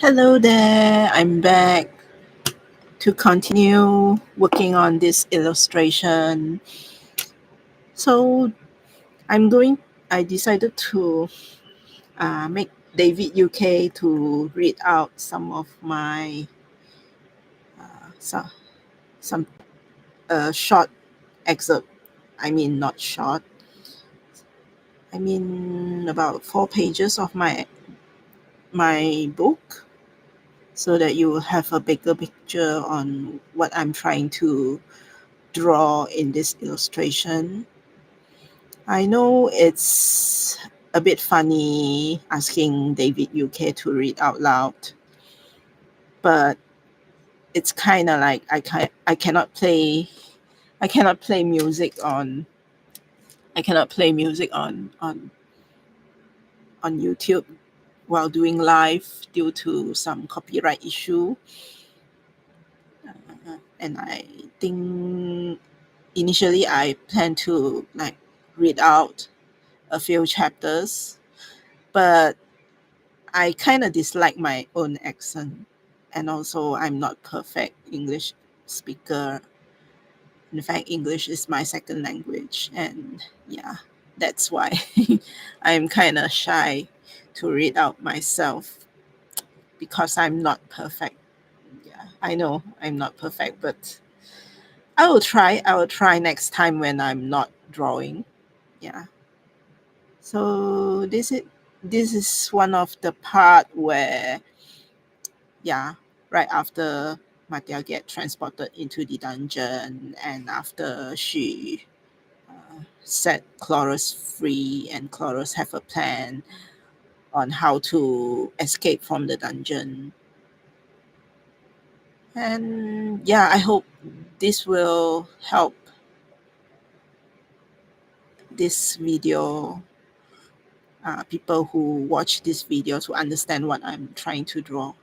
Hello there, I'm back to continue working on this illustration. So I decided to make David UK to read out some of my some, some short excerpt. I mean, not short. I mean, about 4 pages of my book, so that you will have a bigger picture on what I'm trying to draw in this illustration. I know it's a bit funny asking David UK to read out loud, but it's kind of like I cannot play music on YouTube while doing live due to some copyright issue. And I think initially I plan to read out a few chapters, but I kind of dislike my own accent, and also I'm not perfect English speaker. In fact, English is my second language, and yeah, that's why I'm kind of shy to read out myself because I'm not perfect. Yeah, I know I'm not perfect, but I will try. I will try next time when I'm not drawing. Yeah. So this is one of the part where, yeah, right after Matia get transported into the dungeon, and after she set Chloros free, and Chloros have a plan on how to escape from the dungeon. And yeah, I hope this will help this video, people who watch this video, to understand what I'm trying to draw.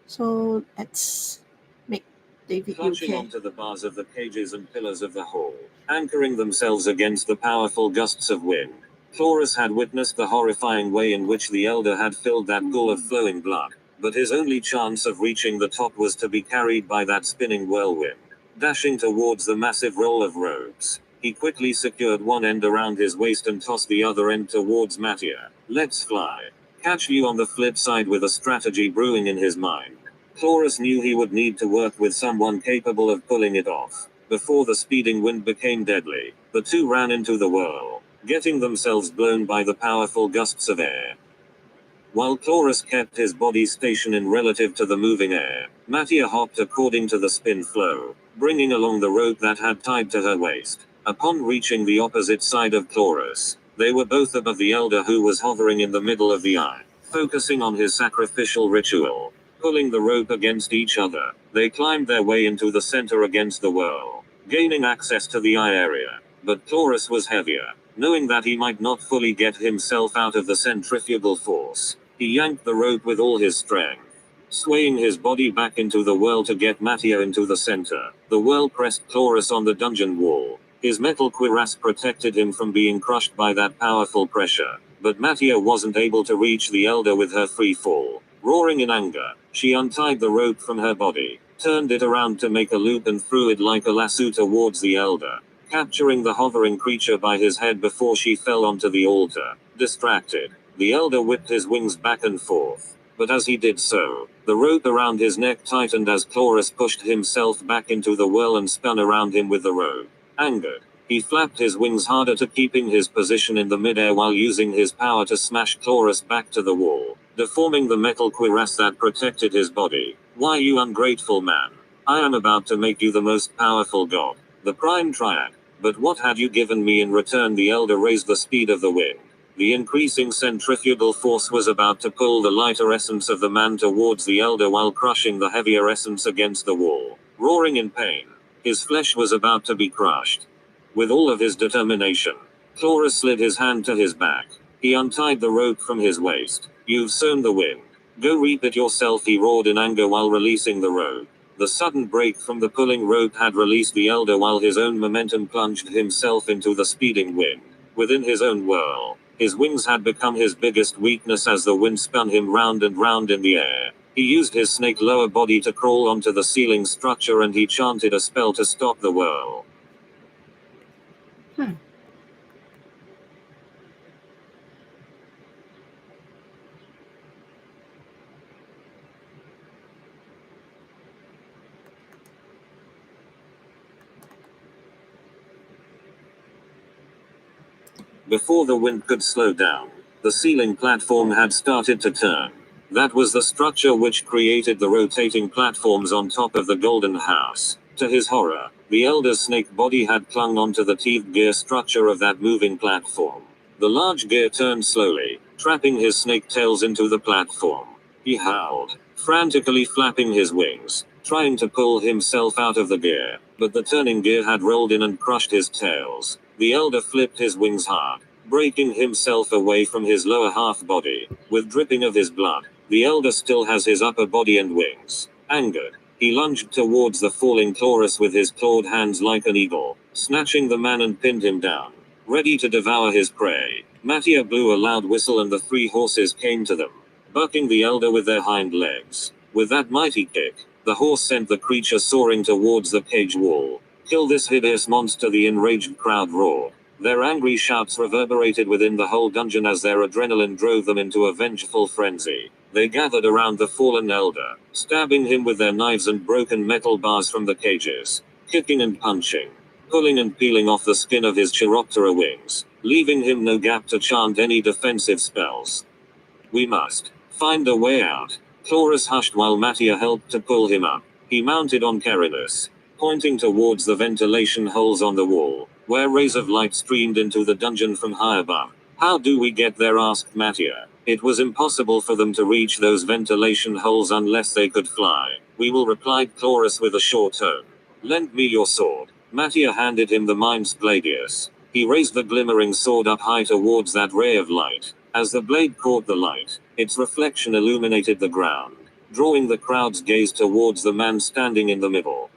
So let's make David Clutching UK. onto the bars of the cages and pillars of the hall, anchoring themselves against the powerful gusts of wind, Chloris had witnessed the horrifying way in which the elder had filled that pool of flowing blood, but his only chance of reaching the top was to be carried by that spinning whirlwind. Dashing towards the massive roll of ropes, he quickly secured one end around his waist and tossed the other end towards Mattia. "Let's fly. Catch you on the flip side," with a strategy brewing in his mind. Chloris knew he would need to work with someone capable of pulling it off. Before the speeding wind became deadly, the two ran into the whirl, getting themselves blown by the powerful gusts of air. While Chloris kept his body stationary relative to the moving air, Mattia hopped according to the spin flow, bringing along the rope that had tied to her waist. Upon reaching the opposite side of Chloris, they were both above the elder, who was hovering in the middle of the eye, focusing on his sacrificial ritual. Pulling the rope against each other, they climbed their way into the center against the whirl, gaining access to the eye area. But Chloris was heavier. Knowing that he might not fully get himself out of the centrifugal force, he yanked the rope with all his strength, swaying his body back into the whirl to get Mattia into the center. The whirl pressed Chloris on the dungeon wall. His metal cuirass protected him from being crushed by that powerful pressure, but Mattia wasn't able to reach the elder with her free fall. Roaring in anger, she untied the rope from her body, turned it around to make a loop, and threw it like a lasso towards the elder, capturing the hovering creature by his head before she fell onto the altar. Distracted, the elder whipped his wings back and forth, but as he did so, the rope around his neck tightened as Chloris pushed himself back into the whirl and spun around him with the rope. Angered, he flapped his wings harder to keeping his position in the midair while using his power to smash Chloris back to the wall, deforming the metal cuirass that protected his body. "Why, you ungrateful man! I am about to make you the most powerful god, the prime triad. But what had you given me in return?" The elder raised the speed of the wind. The increasing centrifugal force was about to pull the lighter essence of the man towards the elder while crushing the heavier essence against the wall. Roaring in pain, his flesh was about to be crushed. With all of his determination, Chloris slid his hand to his back. He untied the rope from his waist. "You've sown the wind. Go reap it yourself," he roared in anger while releasing the rope. The sudden break from the pulling rope had released the elder while his own momentum plunged himself into the speeding wind. Within his own whirl, his wings had become his biggest weakness as the wind spun him round and round in the air. He used his snake lower body to crawl onto the ceiling structure and he chanted a spell to stop the whirl. Hmm. Before the wind could slow down, the ceiling platform had started to turn. That was the structure which created the rotating platforms on top of the golden house. To his horror, the elder's snake body had clung onto the teeth gear structure of that moving platform. The large gear turned slowly, trapping his snake tails into the platform. He howled, frantically flapping his wings, trying to pull himself out of the gear, but the turning gear had rolled in and crushed his tails. The elder flipped his wings hard, breaking himself away from his lower half body, with dripping of his blood. The elder still has his upper body and wings. Angered, he lunged towards the falling Taurus with his clawed hands like an eagle, snatching the man and pinned him down, ready to devour his prey. Mattia blew a loud whistle and the three horses came to them, bucking the elder with their hind legs. With that mighty kick, the horse sent the creature soaring towards the cage wall. Kill this hideous monster, the enraged crowd roared. Their angry shouts reverberated within the whole dungeon as their adrenaline drove them into a vengeful frenzy. They gathered around the fallen elder, stabbing him with their knives and broken metal bars from the cages, kicking and punching, pulling and peeling off the skin of his Chiroptera wings, leaving him no gap to chant any defensive spells. We must find a way out. Taurus hushed while Mattia helped to pull him up. He mounted on Carinus, pointing towards the ventilation holes on the wall, where rays of light streamed into the dungeon from high above. How do we get there? Asked Mattia. It was impossible for them to reach those ventilation holes unless they could fly. We will, replied Taurus with a short tone. Lend me your sword. Mattia handed him the Mimes Gladius. He raised the glimmering sword up high towards that ray of light. As the blade caught the light, its reflection illuminated the ground, drawing the crowd's gaze towards the man standing in the middle.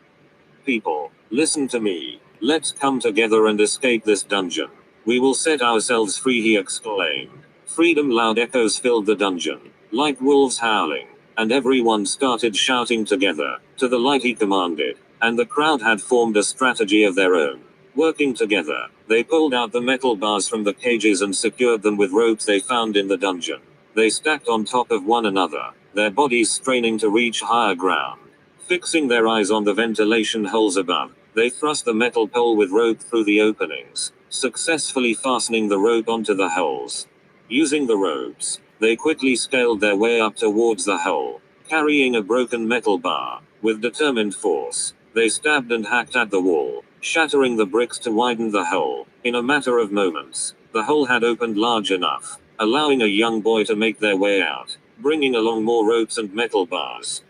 People, listen to me. Let's come together and escape this dungeon. We will set ourselves free, he exclaimed. Freedom! Loud echoes filled the dungeon, like wolves howling, and everyone started shouting together. To the light, he commanded, and the crowd had formed a strategy of their own. Working together, they pulled out the metal bars from the cages and secured them with ropes they found in the dungeon. They stacked on top of one another, their bodies straining to reach higher ground. Fixing their eyes on the ventilation holes above, they thrust the metal pole with rope through the openings, successfully fastening the rope onto the holes. Using the ropes, they quickly scaled their way up towards the hole, carrying a broken metal bar. With determined force, they stabbed and hacked at the wall, shattering the bricks to widen the hole. In a matter of moments, the hole had opened large enough, allowing a young boy to make their way out, bringing along more ropes and metal bars.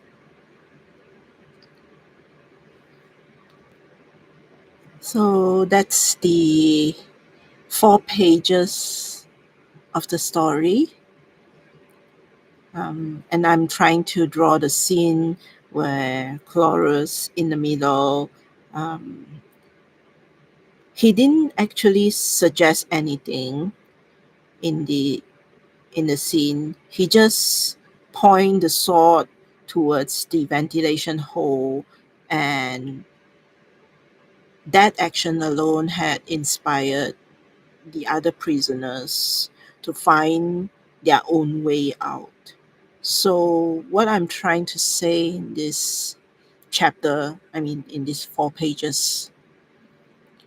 So that's the 4 pages of the story. And I'm trying to draw the scene where Chlorus in the middle. Um, he didn't actually suggest anything in the scene. He just point the sword towards the ventilation hole, and that action alone had inspired the other prisoners to find their own way out. So, what I'm trying to say in this chapter, I mean, in these 4 pages,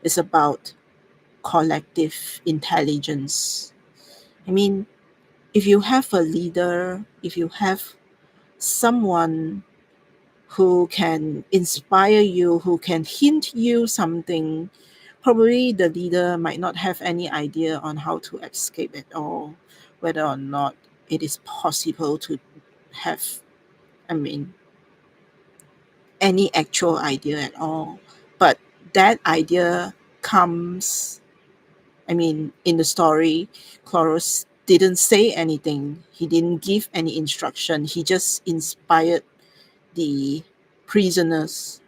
is about collective intelligence. I mean, if you have a leader, if you have someone who can inspire you, who can hint you something, probably the leader might not have any idea on how to escape at all, whether or not it is possible to have, I mean, any actual idea at all. But that idea comes, I mean, in the story, Chloros didn't say anything. He didn't give any instruction. He just inspired the prisoners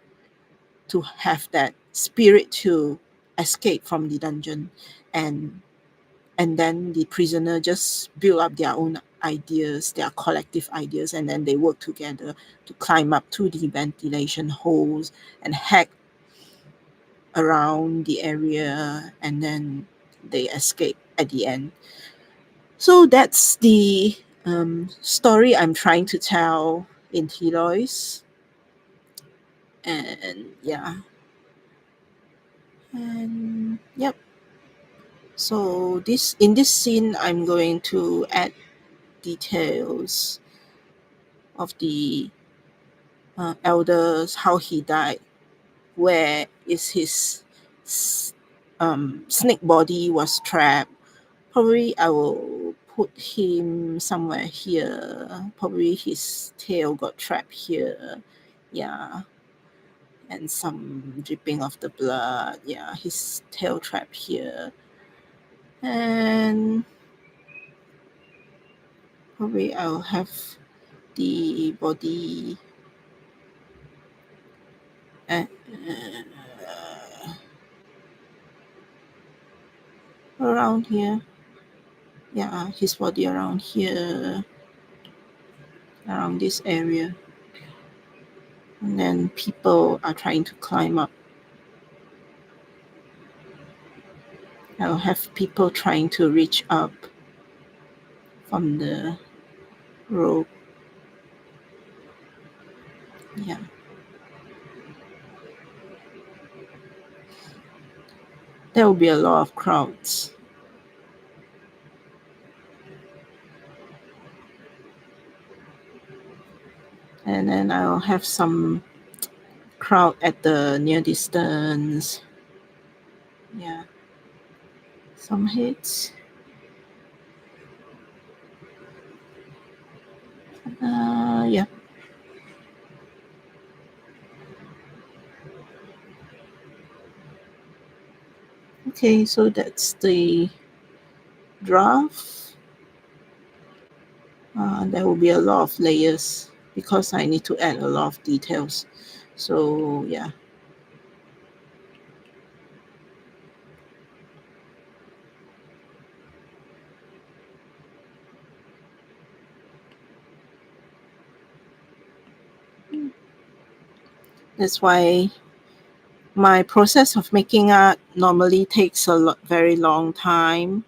to have that spirit to escape from the dungeon, and and then the prisoner just build up their own ideas, their collective ideas, and then they work together to climb up to the ventilation holes and hack around the area, and then they escape at the end. So that's the story I'm trying to tell in Telois. And yeah, and yep. So this in this scene, I'm going to add details of the elders, how he died, where is his snake body was trapped. Probably I will put him somewhere here. Probably his tail got trapped here. Yeah. And some dripping of the blood. Yeah, his tail trapped here. And probably I'll have the body uh, around here. Yeah, his body around here, around this area. And then people are trying to climb up. I'll have people trying to reach up from the rope. Yeah. There will be a lot of crowds. And then I'll have some crowd at the near distance. Yeah. Some hits. Yeah. Okay, so that's the draft. There will be a lot of layers because I need to add a lot of details. So yeah. That's why my process of making art normally takes very long time.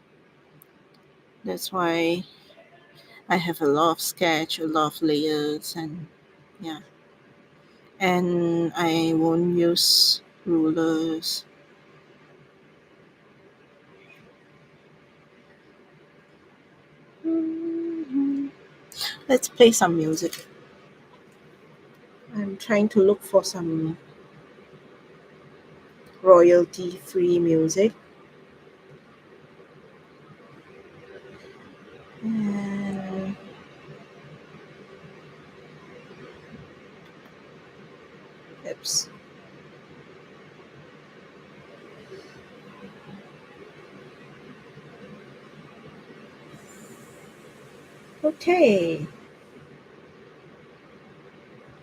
That's why I have a lot of sketch, a lot of layers, and yeah. And I won't use rulers. Let's play some music. I'm trying to look for some royalty-free music. And oops. Okay.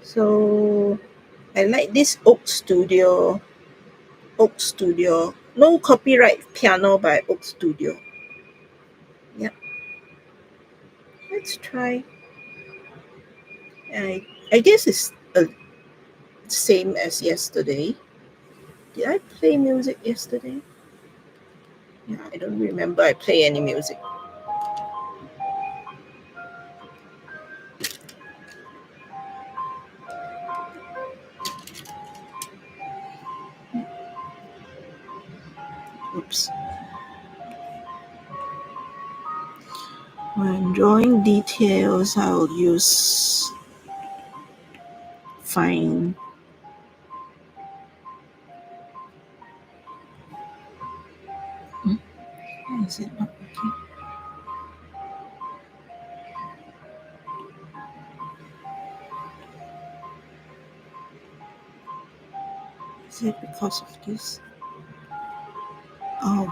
So I like this Oak Studio. No copyright piano by Oak Studio. Yep. Let's try. I guess it's same as yesterday. Did I play music yesterday? Yeah, I don't remember I play any music. Oops. When drawing details, I'll use fine. Why is it not working? Is it because of this? Oh,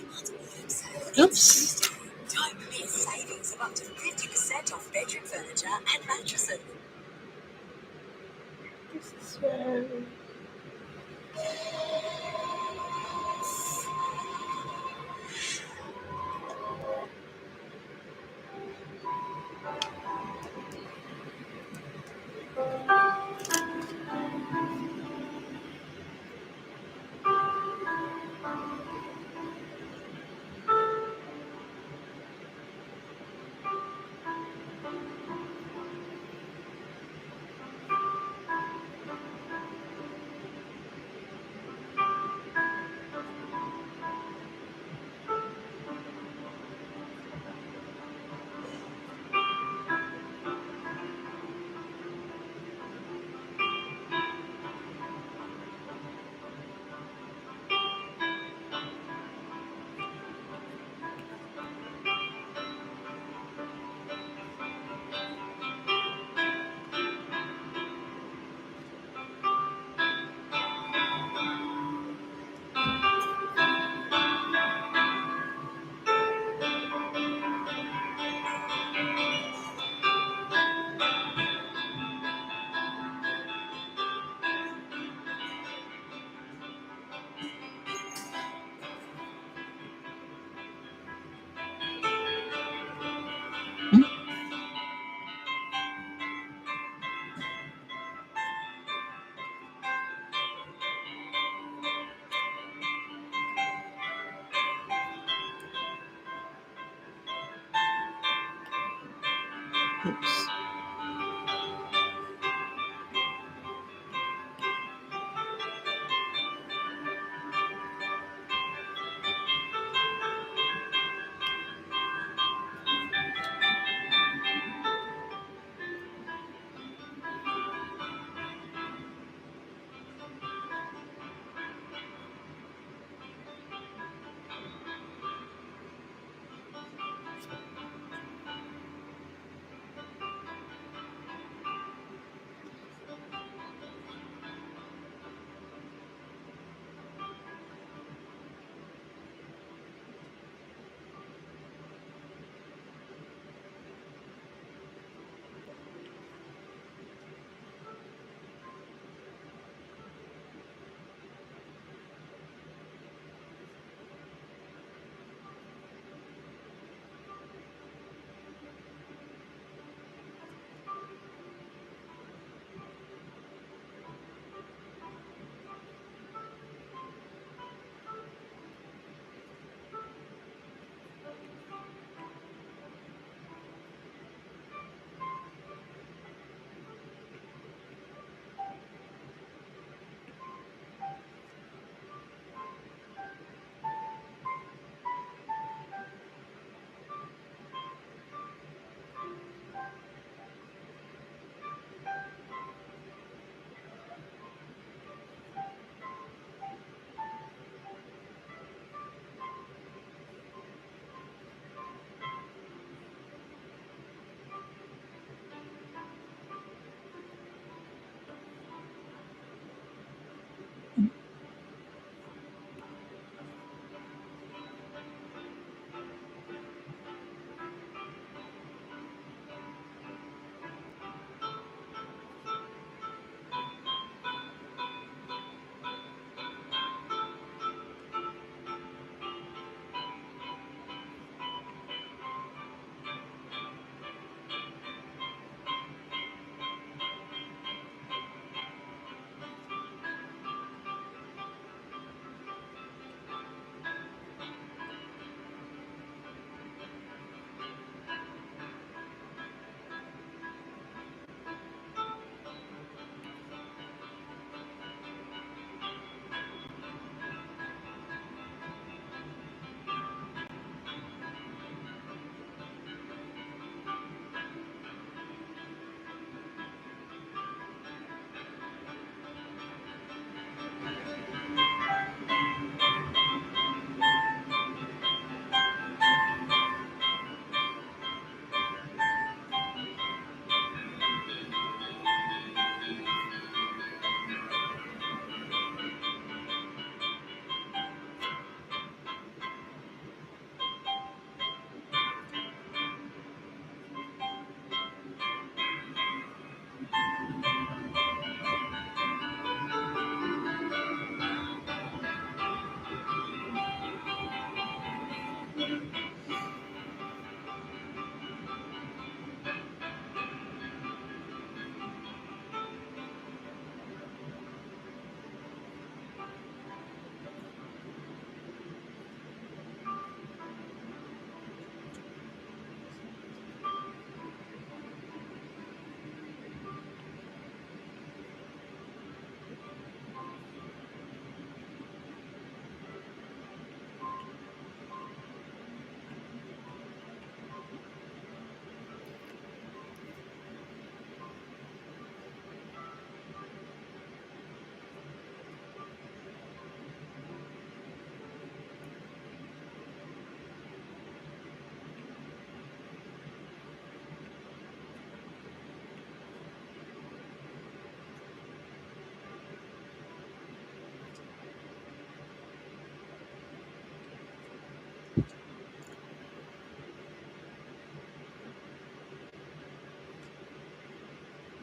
Oops. Don't miss savings of up to 50% off bedroom furniture and mattresses. This is where. Oops.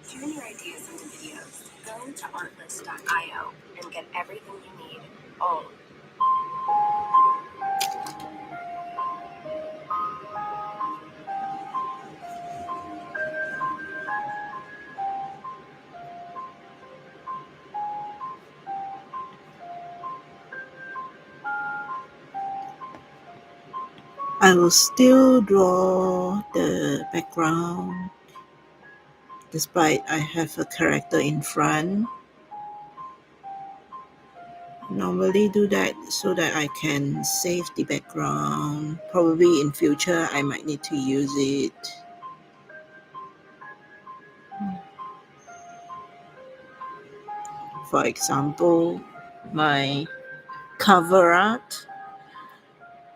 Turn your ideas into videos. Go to artlist.io and get everything you need all. I will still draw the background despite I have a character in front. Normally do that so that I can save the background. Probably in future I might need to use it. For example, my cover art.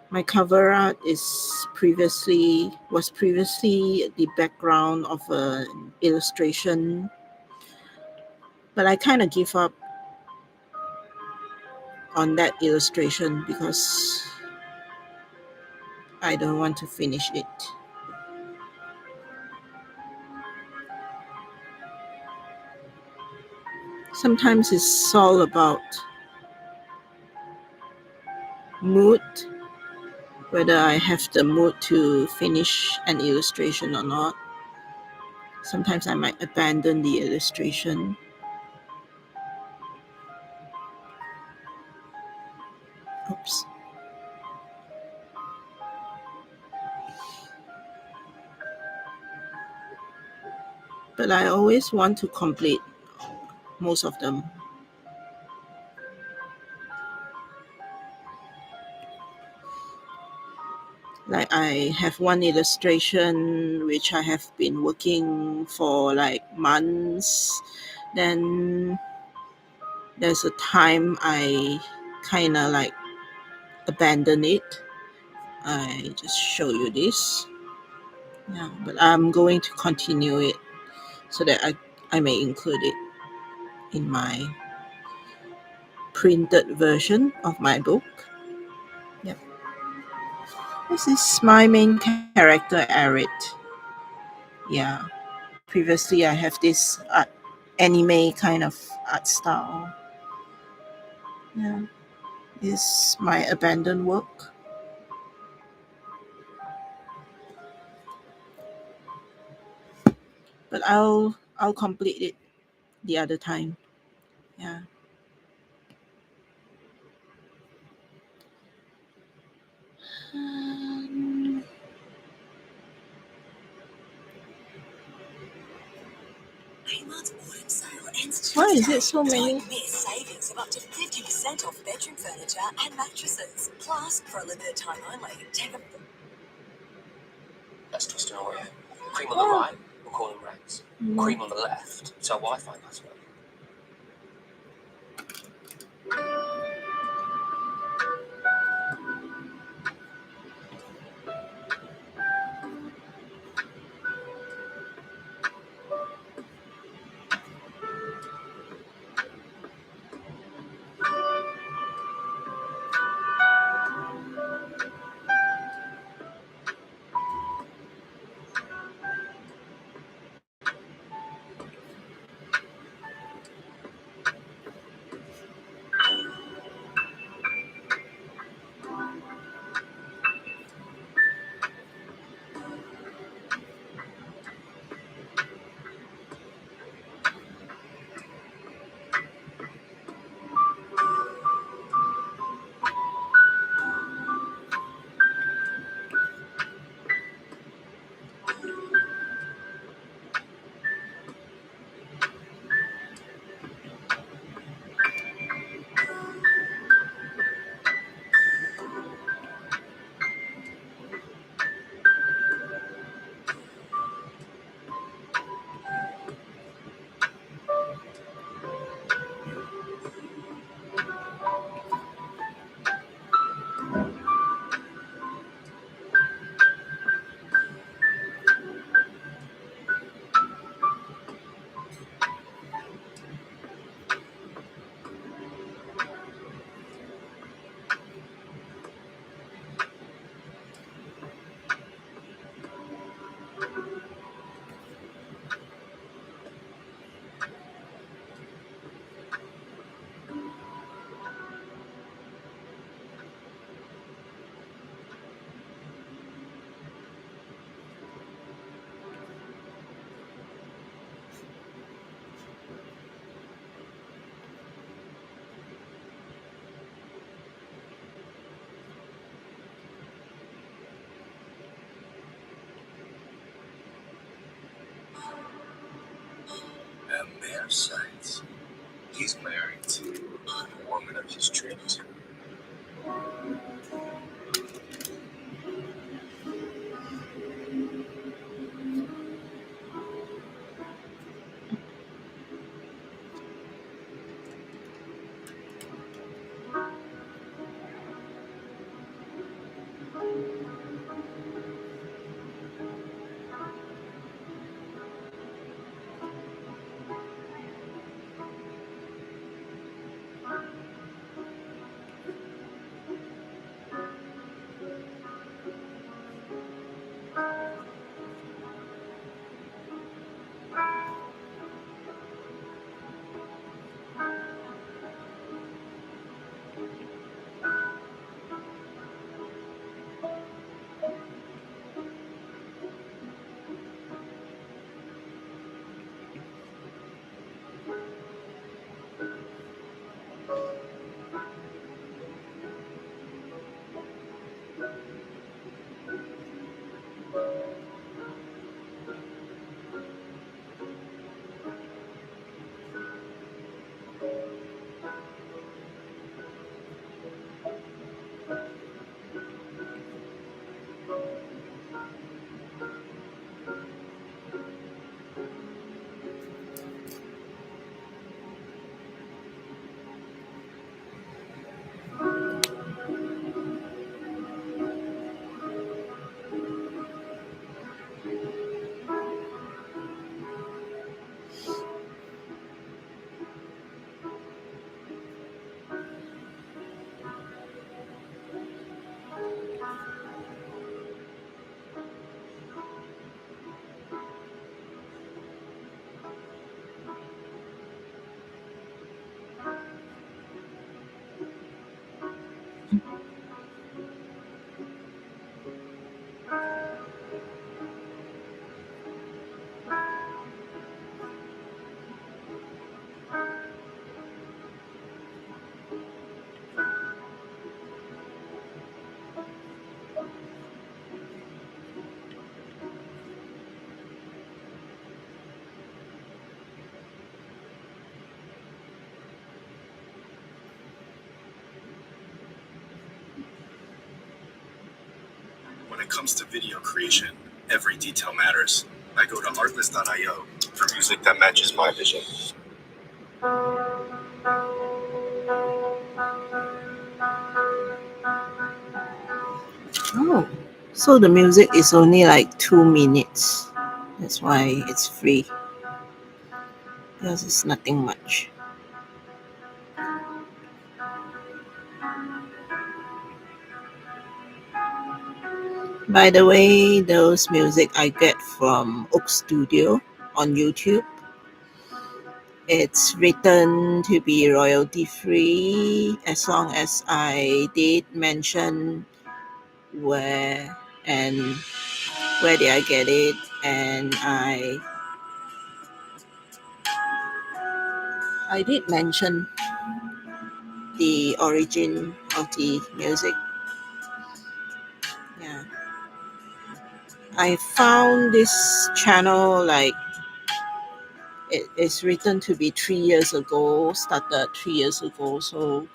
My cover art was previously the background of an illustration, but I kind of give up on that illustration because I don't want to finish it. Sometimes it's all about mood, whether I have the mood to finish an illustration or not. Sometimes I might abandon the illustration. Oops. But I always want to complete most of them. Like I have one illustration which I have been working for like months. Then there's a time I kind of like abandon it. I just show you this. Yeah, but I'm going to continue it so that I may include it in my printed version of my book. Yep. This is my main character, Arid. Yeah. Previously, I have this anime kind of art style. Yeah. This is my abandoned work. But I'll complete it the other time. Yeah. Kmart's autumn sale ends Why is today. it so many? Don't miss savings of up to 50% off bedroom furniture and mattresses. Plus, for a limited time only, take a... Let's twist an Oreo. Cream on the right, we'll call them Rex. Cream on the left, it's our Wi-Fi password. have sights. He's married to the woman of his dreams. When it comes to video creation, every detail matters. I go to artlist.io for music that matches my vision. Oh, so the music is only like 2 minutes. That's why it's free. Because it's nothing much. By the way, those music I get from Oak Studio on YouTube. It's written to be royalty free as long as I did mention where and where did I get it, and I did mention the origin of the music. Yeah, I found this channel like it is written to be 3 years ago, started 3 years ago, so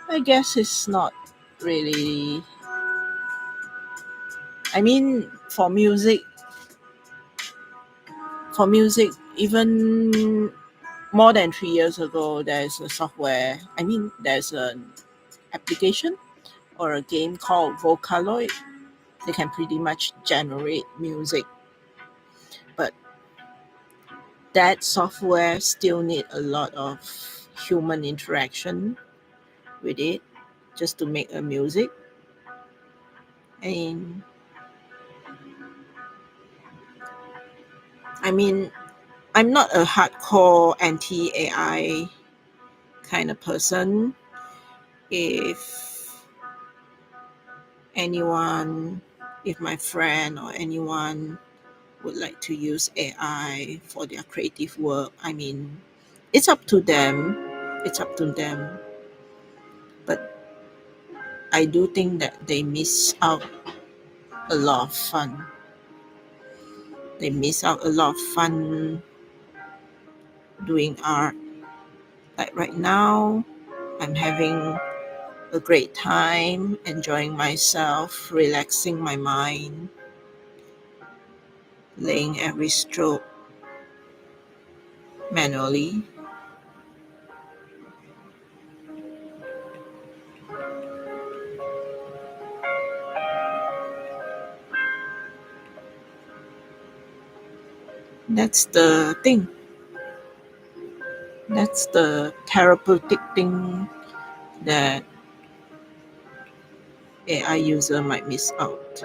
I guess it's not really. I mean, for music, even more than 3 years ago, there's a software. I mean, there's an application or a game called Vocaloid. They can pretty much generate music, but that software still need a lot of human interaction with it just to make a music. And I mean, I'm not a hardcore anti AI kind of person. If anyone, if my friend or anyone would like to use AI for their creative work, I mean, it's up to them. It's up to them. But I do think that they miss out a lot of fun. They miss out a lot of fun doing art. Like right now, I'm having a great time, enjoying myself, relaxing my mind, laying every stroke manually. That's the thing. That's the therapeutic thing that AI user might miss out.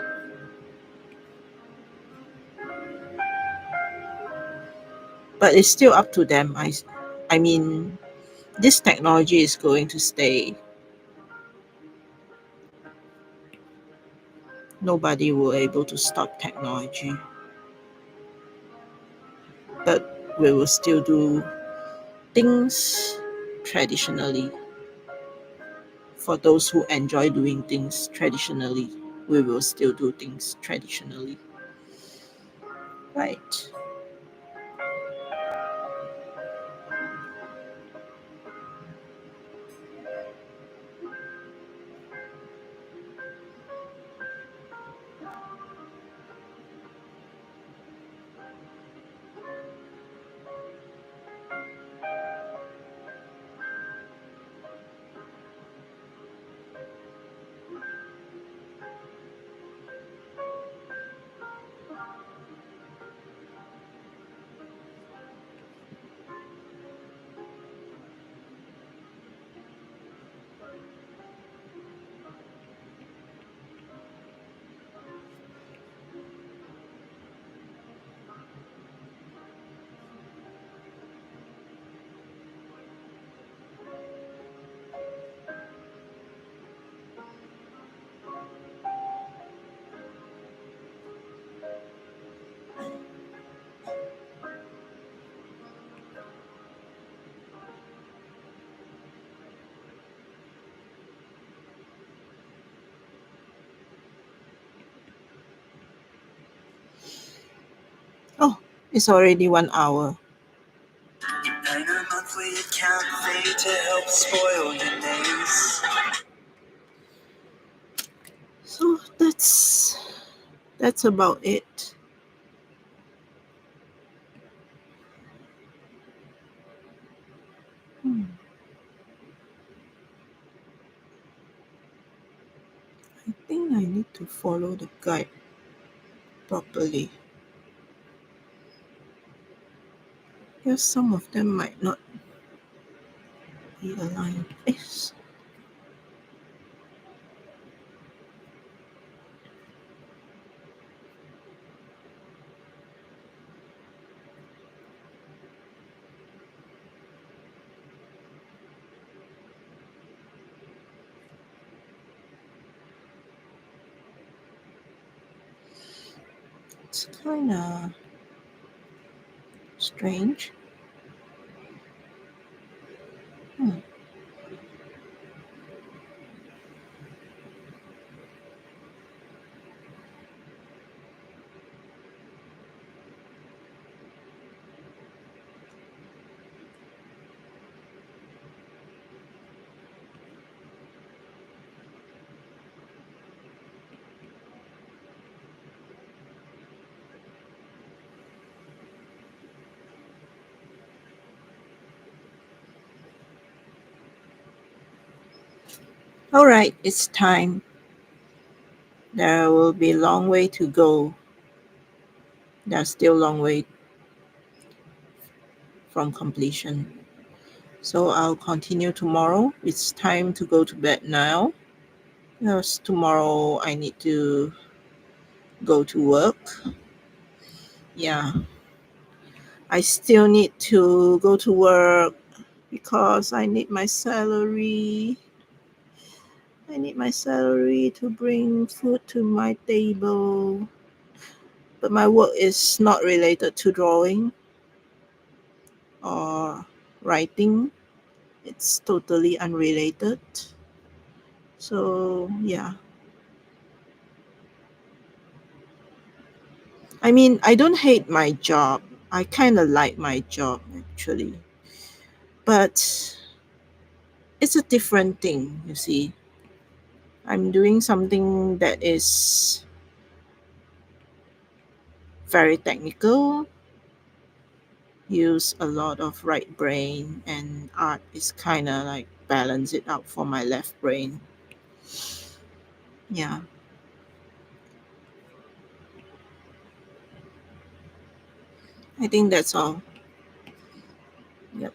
But it's still up to them. I mean, this technology is going to stay. Nobody will able to stop technology. But we will still do things traditionally. For those who enjoy doing things traditionally, we will still do things traditionally. Right. Oh, it's already 1 hour. And a monthly account fee to help spoil your days. So that's about it. I think I need to follow the guide properly. Because some of them might not be aligned. It's kind of strange. All right, it's time. There will be a long way to go. There's still a long way from completion. So I'll continue tomorrow. It's time to go to bed now. Because tomorrow I need to go to work. Yeah, I still need to go to work because I need my salary. I need my salary to bring food to my table. But my work is not related to drawing or writing. It's totally unrelated. So, yeah. I mean, I don't hate my job. I kind of like my job actually. But it's a different thing, you see. I'm doing something that is very technical, use a lot of right brain, and art is kind of like balance it out for my left brain. Yeah. I think that's all. Yep.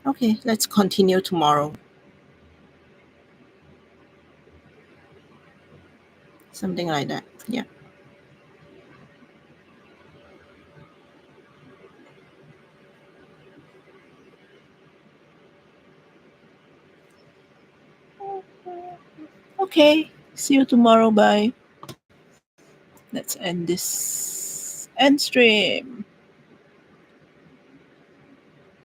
Okay, let's continue tomorrow. Something like that. Yeah. Okay. See you tomorrow. Bye. Let's end this end stream.